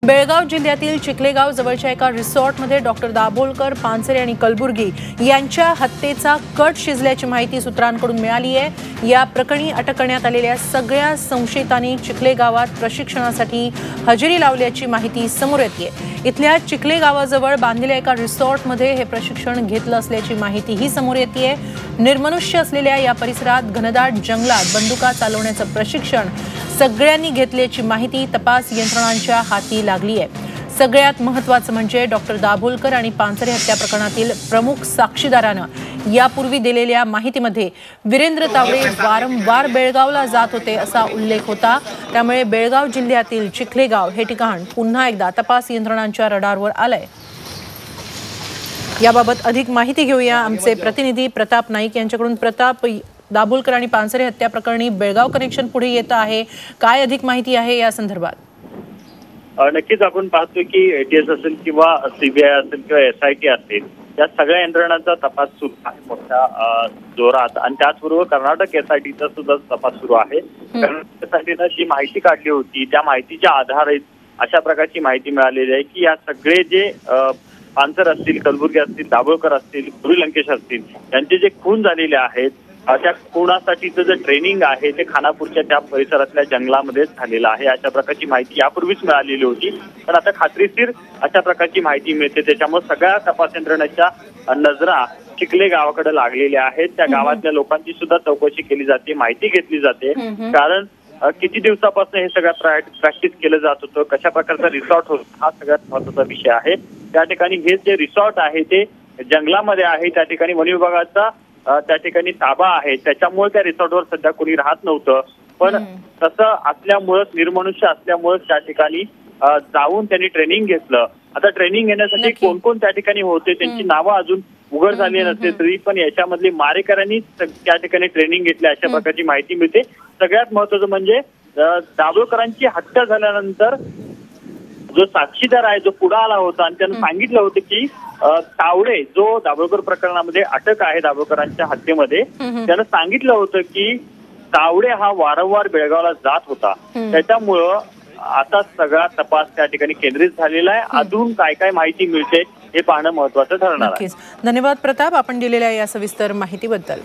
बेळगाव जिल्ह्यातील चिखलेगाव जवळच्या एका रिसॉर्टमध्ये डॉक्टर दाभोलकर, पानसरे आणि कलबुर्गी यांच्या हत्येचा कट शिजल्याची माहिती सूत्रांकडून मिळाली आहे। या प्रकरणी अटक करण्यात आलेल्या सगळ्या संशयितांनी चिखलेगावात प्रशिक्षणासाठी हजेरी लावल्याची माहिती समोर येते। इथल्या चिखलेगावाजवळ बांधलेल्या एका रिसॉर्टमध्ये हे प्रशिक्षण घेतलं असल्याची माहितीही समोर येते। निर्मनुष्य असलेल्या या परिसरात घनदाट जंगलात बंदुका चालवण्याचं प्रशिक्षण सगळ्यांनी घेतल्याची माहिती तपास यंत्रणांच्या हाती लागली आहे। सगळ्यात महत्त्वाचं म्हणजे डॉक्टर दाभोलकर आणि पानसरे हत्या प्रकरणातील प्रमुख साक्षीदारानं यापूर्वी दिलेल्या माहितीमध्ये वीरेंद्र तावडे वारंवार बेळगावला जात होते असा उल्लेख होता। त्यामुळे बेळगाव जिल्ह्यातील चिखलेगाव हे ठिकाण पुन्हा एकदा तपास यंत्रणांच्या रडारवर आलंय। याबाबत अधिक माहिती घेऊया आमचे प्रतिनिधी प्रताप नाईक यांच्याकडून। प्रताप, दाभोलकर आणि पानसरे हत्या प्रकरणी बेळगाव कनेक्शन पुढे येत आहे, काय अधिक माहिती आहे या संदर्भात? नक्कीच आपण पाहतोय की एटीएस असेल किंवा सीबीआय असेल किंवा एसआयटी असेल, या सगळ्या यंत्रणांचा तपास सुरू आहे मोठ्या जोरात। आणि त्याचबरोबर कर्नाटक एसआयटीचा सुद्धा तपास सुरू आहे। कर्नाटक एसआयटीनं जी माहिती काढली होती त्या माहितीच्या आधारे अशा प्रकारची माहिती मिळालेली आहे की या सगळे जे पानसर असतील, कलबुर्गी असतील, दाभोलकर असतील, गौरी लंकेश असतील, यांचे जे खून झालेले आहेत त्या खुनासाठीचं जे ट्रेनिंग आहे ते खानापूरच्या त्या परिसरातल्या जंगलामध्येच झालेलं आहे। अशा प्रकारची माहिती यापूर्वीच मिळालेली होती, पण आता खात्रीशीर अशा प्रकारची माहिती मिळते। त्याच्यामुळे सगळ्या तपास यंत्रणांच्या नजरा चिखले गावाकडे लागलेल्या आहेत। त्या गावातल्या लोकांची सुद्धा चौकशी केली जाते, माहिती घेतली जाते, कारण किती दिवसापासून हे सगळं प्रॅक्टिस केलं जात होतं, कशा प्रकारचा रिसॉर्ट होता हा सगळ्यात महत्त्वाचा विषय आहे। त्या ठिकाणी हे जे रिसॉर्ट आहे ते जंगलामध्ये आहे, त्या ठिकाणी वन विभागाचा त्या ठिकाणी ताबा आहे, त्याच्यामुळे त्या रिसॉर्टवर सध्या कोणी राहत नव्हतं। पण तसं असल्यामुळेच, निर्मनुष्य असल्यामुळेच त्या ठिकाणी जाऊन त्यांनी ट्रेनिंग घेतलं। आता ट्रेनिंग घेण्यासाठी कोण कोण त्या ठिकाणी होते त्यांची नावं अजून उघड झाली नसते, तरी पण याच्यामधली मारेकऱ्यांनी त्या ठिकाणी ट्रेनिंग घेतली अशा प्रकारची माहिती मिळते। सगळ्यात महत्त्वाचं म्हणजे दाभोलकरांची हत्या झाल्यानंतर जो साक्षीदार आहे, जो पुढे आला होता आणि त्यानं सांगितलं होतं की तावडे, जो दाभोलकर प्रकरणामध्ये अटक आहे दाभोलकरांच्या हत्येमध्ये, त्यानं सांगितलं होतं की तावडे हा वारंवार बेळगावला जात होता। त्याच्यामुळं आता सगळा तपास त्या ठिकाणी केंद्रित झालेला आहे। अजून काय काय माहिती मिळते हे पाहणं महत्त्वाचं ठरणार आहे। धन्यवाद प्रताप, आपण दिलेल्या या सविस्तर माहितीबद्दल।